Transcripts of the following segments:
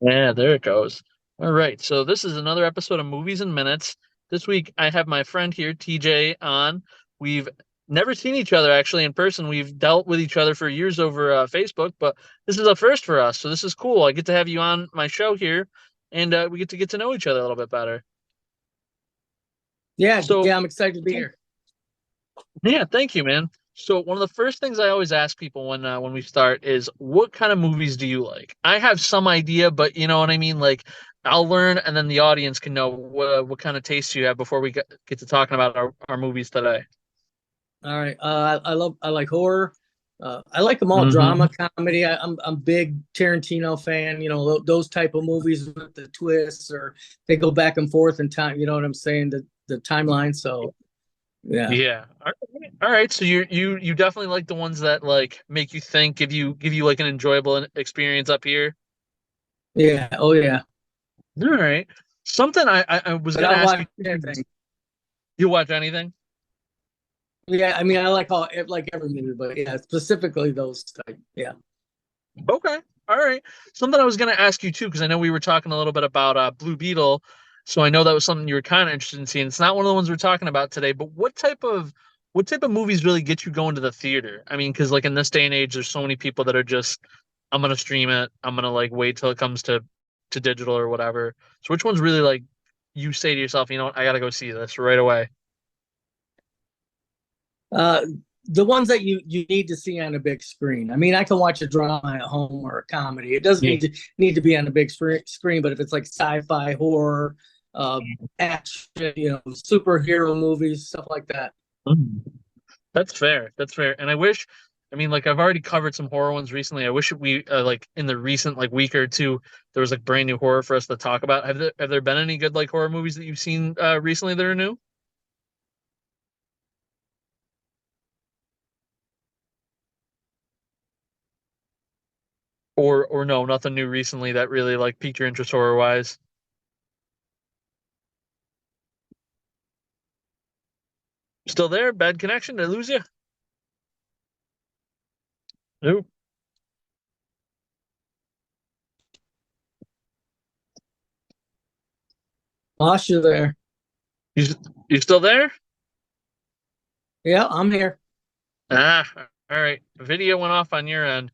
Yeah, there it goes. All right. So this is another episode of Movies and Minutes. This week I have my friend here, TJ, on. We've never seen each other actually in person. We've dealt with each other for years over Facebook, but this is a first for us. So this is cool. I get to have you on my show here, and we get to know each other a little bit better. Yeah, So yeah, I'm excited to be here. yeah, thank you, man. So one of the first things I always ask people when we start is, what kind of movies do you like? I have some idea, but you know what I mean. Like, I'll learn, and then the audience can know what kind of taste you have before we get to talking about our movies today. All right. I like horror. I like them all. Hmm. Drama, comedy. I'm big Tarantino fan. You know those type of movies with the twists, or they go back and forth in time. You know what I'm saying? The timeline. So yeah, Yeah. All right. So you definitely like the ones that like make you think, give you like an enjoyable experience up here. yeah. Oh yeah. All right. Something I was But gonna I'll ask watch you. anything. You watch anything? Yeah, I mean I like every movie, but yeah, specifically those type. Yeah. Okay. All right. Something I was going to ask you too, because I know we were talking a little bit about Blue Beetle, so I know that was something you were kind of interested in seeing. It's not one of the ones we're talking about today, but what type of movies really get you going to the theater? I mean, because like in this day and age, there's so many people that are just, I'm gonna stream it. I'm gonna like wait till it comes to digital or whatever. So which ones really like you say to yourself, you know what, I gotta go see this right away? Uh, the ones that you need to see on a big screen. I mean, I can watch a drama at home or a comedy. It doesn't Yeah. need to be on a big screen, but if it's like sci-fi, horror, action, superhero movies, stuff like that. Mhm. That's fair. That's fair. And I wish, I mean, like I've already covered some horror ones recently. I wish we like in the recent like week or two there was like brand new horror for us to talk about. Have there been any good like horror movies that you've seen recently that are new? Or no, nothing new recently that really like piqued your interest horror wise. Still there? Bad connection? Did I lose you? Nope. Lost you there. You you still there? Yeah, I'm here. Ah, all right. Video went off on your end.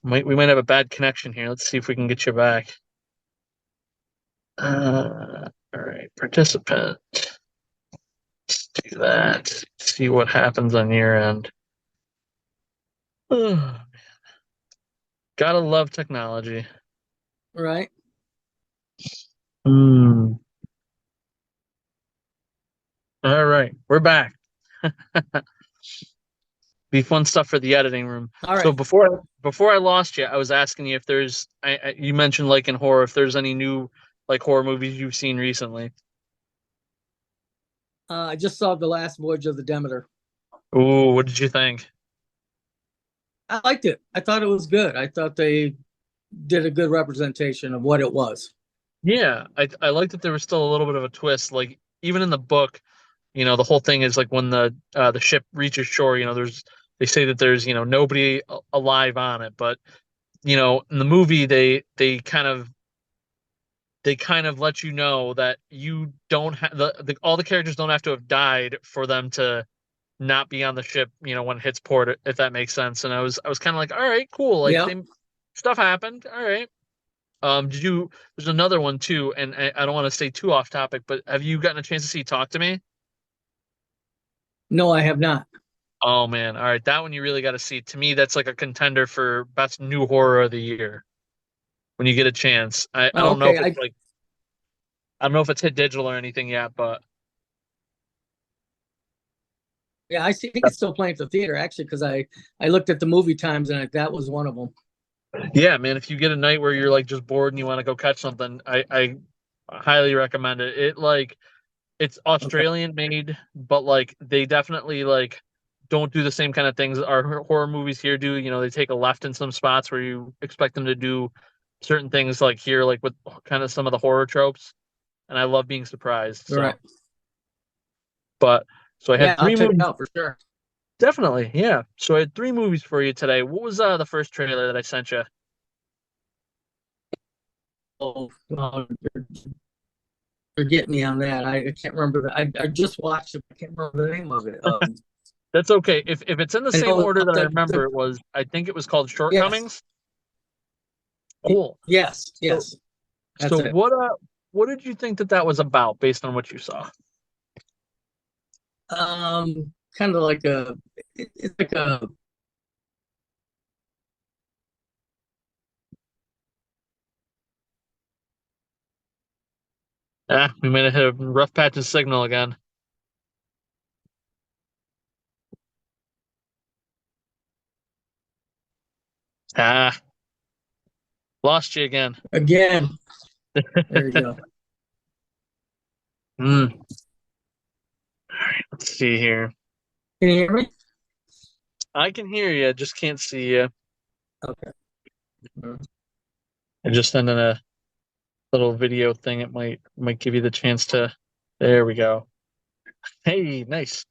We might have a bad connection here. Let's see if we can get you back. All right, participant. Let's do that. See what happens on your end. Gotta love technology. Right. Hmm. All right, we're back. Be fun stuff for the editing room. All So right. before I lost you, I was asking you if there's you mentioned like in horror, if there's any new like horror movies you've seen recently. I just saw the last voyage of the Demeter. Ooh, what did you think? I liked it. I thought it was good. I thought they did a good representation of what it was. Yeah, I like that there was still a little bit of a twist. Like even in the book, the whole thing is like when the ship reaches shore, they say that there's nobody alive on it, but in the movie they kind of let you know that you don't have all the characters don't have to have died for them to not be on the ship, when it hits port, if that makes sense. And I was kind of like, all right, cool. Like Yeah. they stuff happened. All right. There's another one too, and I don't want to stay too off topic, but have you gotten a chance to see Talk to Me? No, I have not. Oh man, all right, that one you really got to see. To me, that's like a contender for best new horror of the year when you get a chance. I Oh, don't know okay. if it's like I don't know if it's hit digital or anything yet, but Yeah, think it's still playing at the theater actually because I looked at the movie times and that was one of them. yeah, man, if you get a night where you're like just bored and you want to go catch something, I highly recommend it. It's Okay. Australian made, but like they definitely like don't do the same kind of things our horror movies here do. They take a left in some spots where you expect them to do certain things like here, like with kind of some of the horror tropes. And I love being surprised. All right. But so I Yeah, had I'll three check it movies. out for sure. Definitely, yeah. So I had three movies for you today. What was the first trailer that I sent you? you're getting me on that. I can't remember that. I just watched it. I can't remember the name of it. That's okay. If it's in the I same know order that I the remember it was, I think it was called yes, Shortcomings. Cool. yes, So yes. so That's it. what did you think that that was about based on what you saw? Kind of like it's like a Ah, we might have hit a rough patch of signal again. Ah, lost you again. again. There you go. Hmm. Let's see here. Can you hear me? I can hear you, just can't see you. Okay. I just sent in a little video thing. It might give you the chance to. There we go. Hey, nice.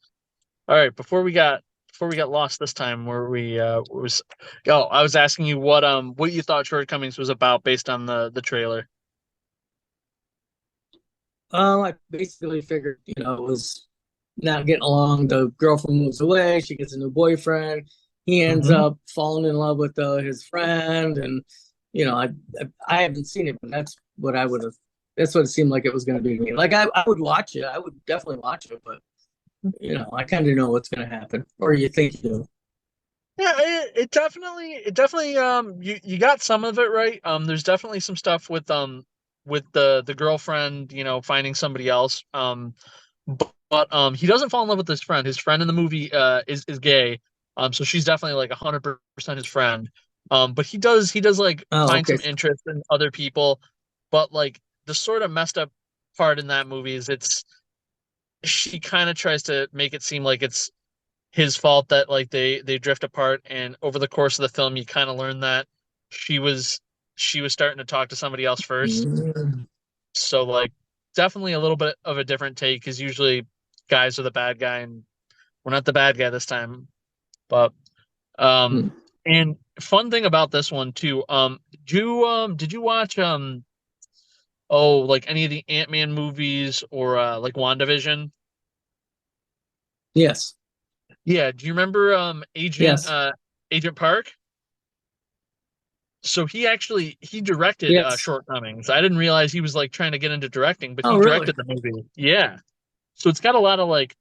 All right. Before we got lost this time, where we was oh, I was asking you what you thought Shortcomings was about based on the trailer. I basically figured, it was not getting along. The girlfriend moves away. She gets a new boyfriend. He ends Hmm. up falling in love with his friend, and I haven't seen it, but that's what I would have. That's what it seemed like it was going to be to me. Like I would watch it. I would definitely watch it, but I kind of know what's going to happen, or you think you do. Yeah, it definitely you got some of it right. There's definitely some stuff with the girlfriend, finding somebody else. But he doesn't fall in love with his friend. His friend in the movie is gay. So she's definitely like 100% his friend. But he does like Oh, find okay. some interest in other people. But like the sort of messed up part in that movie is it's she kind of tries to make it seem like it's his fault that like they drift apart, and over the course of the film you kind of learn that she was she was starting to talk to somebody else first. Mm. So like definitely a little bit of a different take because usually guys are the bad guy and we're not the bad guy this time. But Mm. and fun thing about this one too, did you watch like any of the Ant-Man movies or like WandaVision? Yes, Yeah, do you remember yes, Agent Park? So he directed yes. Shortcomings. I didn't realize he was like trying to get into directing, but Oh, he really? directed the movie. Yeah. So it's got a lot of like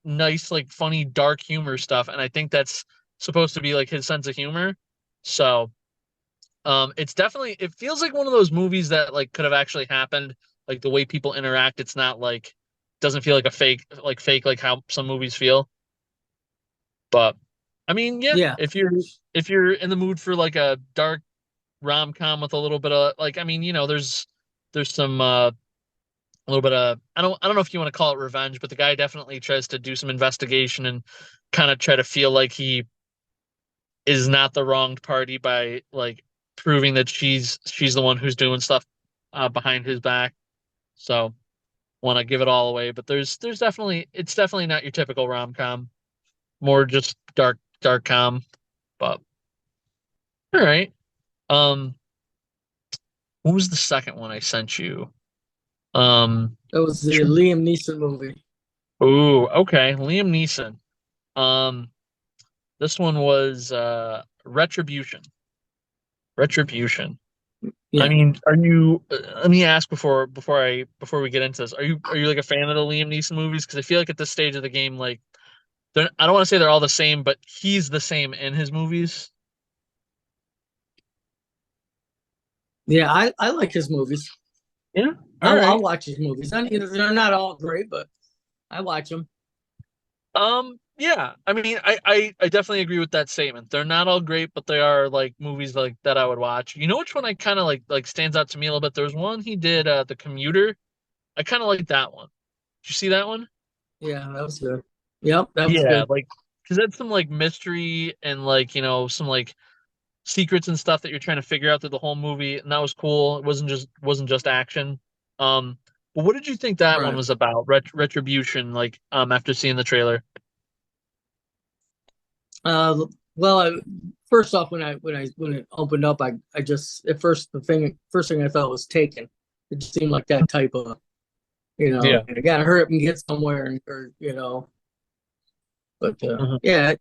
nice like funny dark humor stuff, and I think that's supposed to be like his sense of humor. So it's definitely it feels like one of those movies that like could have actually happened. Like the way people interact, it's not like doesn't feel like a fake like how some movies feel. But I mean, yeah, Yeah. if you're in the mood for like a dark rom-com with a little bit of like I mean, there's some a little bit of I don't know if you want to call it revenge, but the guy definitely tries to do some investigation and kind of try to feel like he is not the wronged party by like proving that she's the one who's doing stuff behind his back. So want to give it all away, but there's definitely it's definitely not your typical rom-com, more just dark com. But all right. Um, what was the second one I sent you? Um, That was the Liam Neeson movie. ooh, okay, Liam Neeson. Um, this one was Retribution. Retribution. I Yeah. mean, are you? Let me ask before we get into this. Are you like a fan of the Liam Neeson movies? Because I feel like at this stage of the game, like I don't want to say they're all the same, but he's the same in his movies. Yeah, I like his movies. Yeah. All I'll right. watch his movies. They're not all great, but I watch them. Yeah. I mean, I definitely agree with that statement. They're not all great, but they are like movies like that I would watch. You know which one I kind of like stands out to me a little bit? There's one he did, The Commuter. I kind of like that one. Did you see that one? Yeah, that was good. Yep, that was Yeah, good. like because that's some like mystery and like some like secrets and stuff that you're trying to figure out through the whole movie, and that was cool. It wasn't just action. Um, but what did you think that one Right. was about? Retribution, like after seeing the trailer. Well, first off, when it opened up, I just at first the first thing I thought was Taken. It just seemed like that type of, Yeah. you gotta hurry up and get somewhere, or But Mhm. yeah,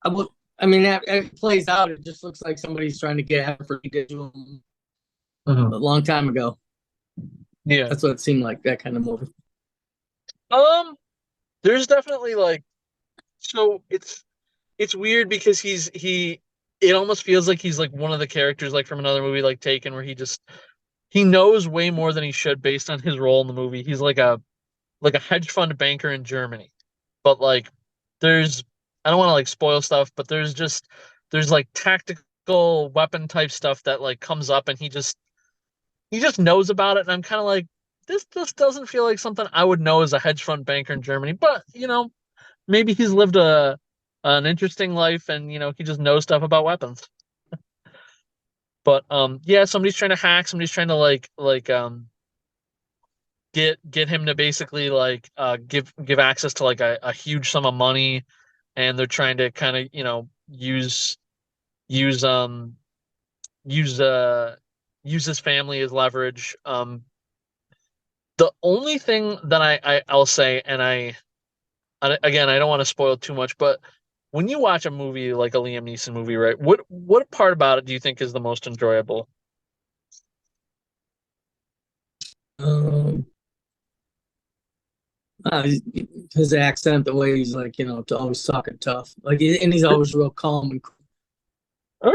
I will. I mean, that it plays out. It just looks like somebody's trying to get after he did to him Mhm. a long time ago. Yeah. That's what it seemed like, that kind of movie. Um, there's definitely like so it's weird because he it almost feels like he's like one of the characters like from another movie like Taken where he knows way more than he should based on his role in the movie. He's like a hedge fund banker in Germany. But like there's I don't want to like spoil stuff, but there's like tactical weapon type stuff that like comes up and he just knows about it and I'm kind of like this just doesn't feel like something I would know as a hedge fund banker in Germany. But, maybe he's lived a an interesting life and he just knows stuff about weapons. But yeah, somebody's trying to hack, somebody's trying to get him to basically like give access to like a huge sum of money and they're trying to kind of, use use use his family as leverage. The only thing that I'll say and again, I don't want to spoil too much, but when you watch a movie like a Liam Neeson movie, right? What part about it do you think is the most enjoyable? Um, his accent, the way he's like, always talking tough, like, and he's always real calm and cool. All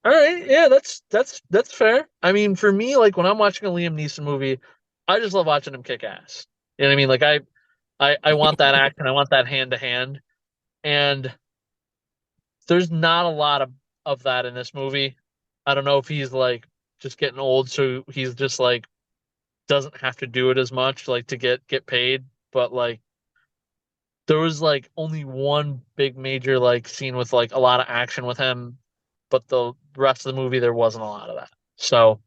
right, yeah, that's fair. I mean, for me, like when I'm watching a Liam Neeson movie, I just love watching him kick ass. You know what I mean? Like I want that action, I want that hand to hand, and there's not a lot of that in this movie. I don't know if he's like just getting old, so he's just like doesn't have to do it as much, like to get paid, but like there was like only one big major like scene with like a lot of action with him, but the rest of the movie there wasn't a lot of that. So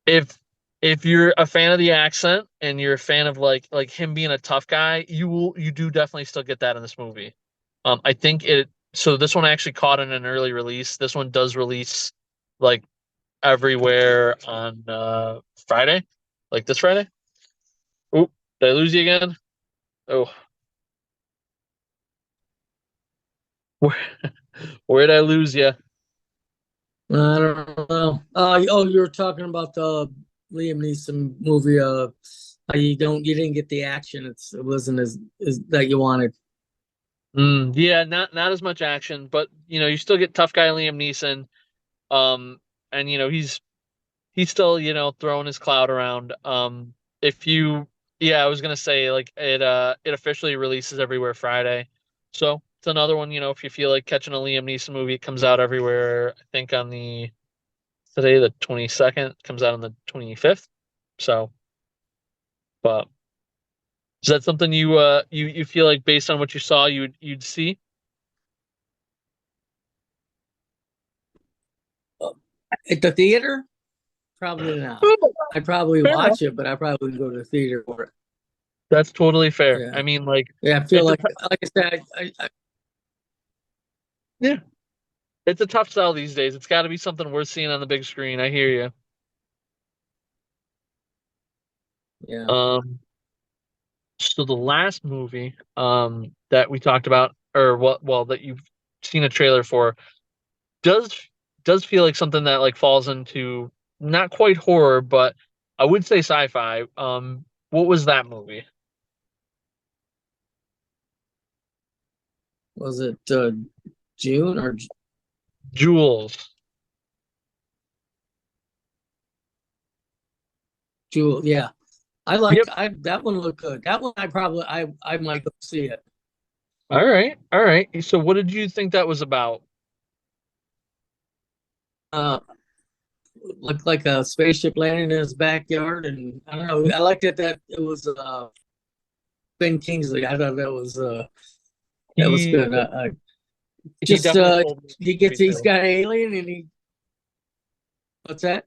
if if you're a fan of the accent and you're a fan of like him being a tough guy, you do definitely still get that in this movie. I think it so this one actually caught in an early release. This one does release like everywhere on Friday, like this Friday. Oop, did I lose you again? Oh, where where did I lose you? I don't know. Oh, you were talking about the Liam Neeson movie. How you didn't get the action. It wasn't as that you wanted. Yeah, not as much action, but you still get tough guy Liam Neeson. Um, and he's still, throwing his clout around. If you yeah, I was gonna say like it officially releases everywhere Friday. So it's another one, if you feel like catching a Liam Neeson movie, it comes out everywhere, I think on the today, the 22nd, comes out on the 25th. So, but is that something you feel like based on what you saw you'd see? At the theater, probably not. Oh, I'd probably fair enough. watch it, but I probably wouldn't go to the theater for it. That's totally fair. Yeah, I mean, like yeah. I feel it's a like I said, yeah, it's a tough sell these days. It's got to be something worth seeing on the big screen. I hear you. yeah. Um, so the last movie that we talked about, or what, well, that you've seen a trailer for, does does feel like something that like falls into not quite horror, but I would say sci-fi. What was that movie? Was it June or Jules. Jewel? Yeah, Yep. I that one looked good. That one I might go see it. All right. All right. So what did you think that was about? Uh, Looked like a spaceship landing in his backyard, and I don't know. I liked it that it was Ben Kingsley. I thought that was He good. he Just definitely sold me he the movie he's too. got an alien, and he what's that?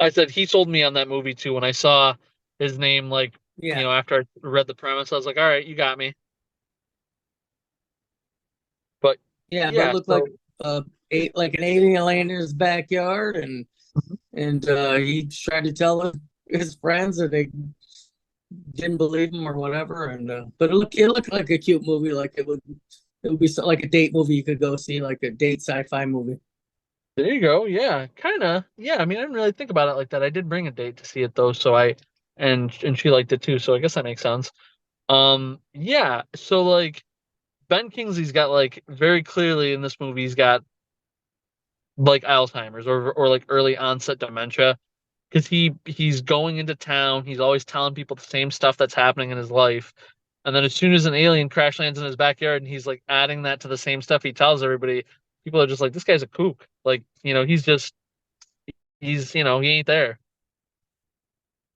I said he sold me on that movie too. When I saw his name, like, Yeah, after I read the premise, I was like, all right, you got me. But Yeah, but it Yeah, looked so like an alien laying in his backyard, and he tried to tell his friends, and they didn't believe him or whatever. And but it looked like a cute movie, like it would be like a date movie you could go see, like a date sci-fi movie. there you go. Yeah, kind of. Yeah, I mean, I didn't really think about it like that. I did bring a date to see it though, so and she liked it too, so I guess that makes sense. Yeah, so like Ben Kingsley's got like very clearly in this movie he's got like Alzheimer's or like early onset dementia because he's going into town, he's always telling people the same stuff that's happening in his life. And then as soon as an alien crash lands in his backyard and he's like adding that to the same stuff he tells everybody, people are just like, this guy's a kook. Like, he ain't there.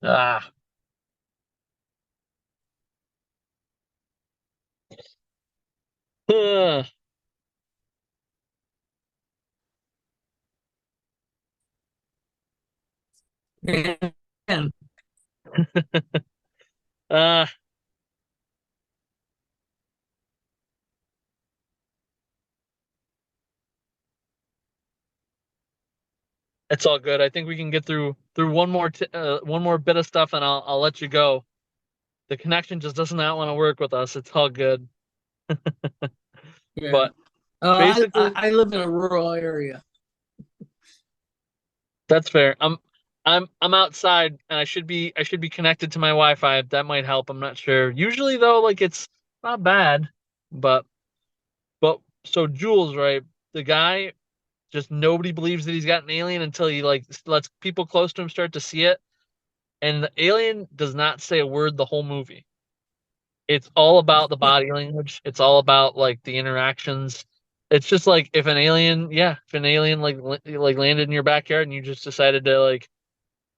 Ah. And Ah, it's all good. I think we can get through one more bit of stuff and I'll let you go. The connection just does not want to work with us. It's all good. yeah, But basically, I live in a rural area. that's fair. I'm outside and I should be connected to my Wi-Fi. That might help. I'm not sure. Usually though, like it's not bad. But so Jules, right? The guy just nobody believes that he's got an alien until he like lets people close to him start to see it. And the alien does not say a word the whole movie. It's all about the body language. It's all about like the interactions. It's just like if an alien like landed in your backyard and you just decided to like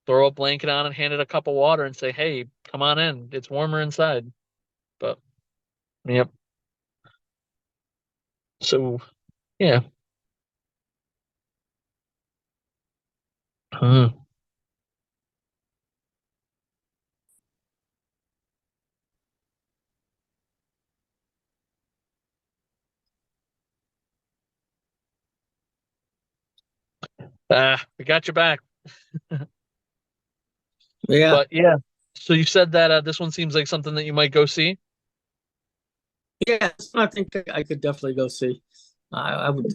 throw a blanket on and hand it a cup of water and say, "Hey, come on in. It's warmer inside." But yep. So yeah. Hmm. We got your back. Yeah, But yeah. So you said that this one seems like something that you might go see. yeah, I think that I could definitely go see. I would.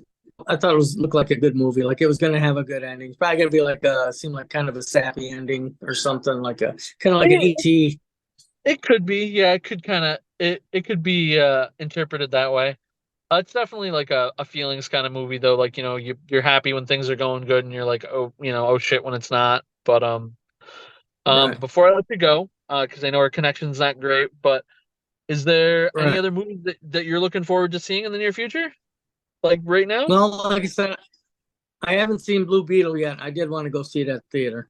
I thought it was looked like a good movie. Like it was going to have a good ending. It's probably going to be like seem like kind of a sappy ending or something like a kind of like an Yeah, ET. it could be. Yeah, it could kind of it could be interpreted that way. It's definitely like a feelings kind of movie though. Like, you're happy when things are going good and you're like, oh shit when it's not. But Right, before I let you go, because I know our connection's not great, but is there any right. other movies that you're looking forward to seeing in the near future? Like right now? Well, like I said, I haven't seen Blue Beetle yet. I did want to go see it at the theater,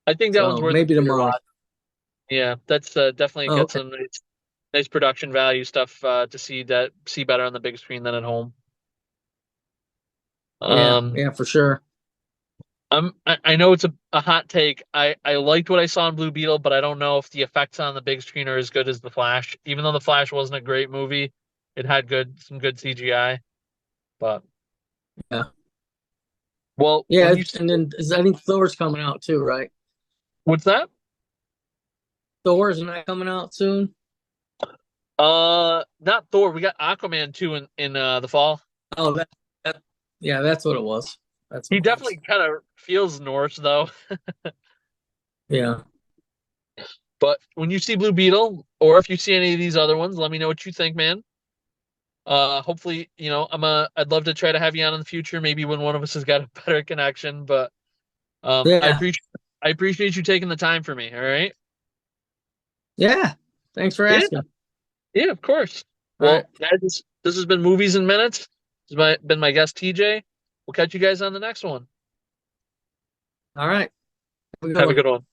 I think that one's so worth a maybe theater tomorrow. watch. Yeah, that's definitely Oh, got okay. some nice production value stuff to see better on the big screen than at home. Yeah, Um, yeah, for sure. I know it's a hot take. I liked what I saw in Blue Beetle, but I don't know if the effects on the big screen are as good as The Flash. Even though The Flash wasn't a great movie, it had some good CGI. But Yeah, well, yeah, and then I think Thor's coming out too, right? what's that? Thor's not coming out soon. Not Thor. We got Aquaman 2 in the fall. Oh, that yeah, that's what it was. That's He what it was. definitely kind of feels Norse though. Yeah, But when you see Blue Beetle, or if you see any of these other ones, let me know what you think, man. Hopefully, I'd love to try to have you on in the future, maybe when one of us has got a better connection. But I yeah, appreciate I appreciate you taking the time for me. All right. yeah. Thanks for Yeah, asking. yeah, of course. All right, Well, guys, this has been Movies in Minutes. This has been my guest TJ. We'll catch you guys on the next one. all right. Have a good Have a one. good one.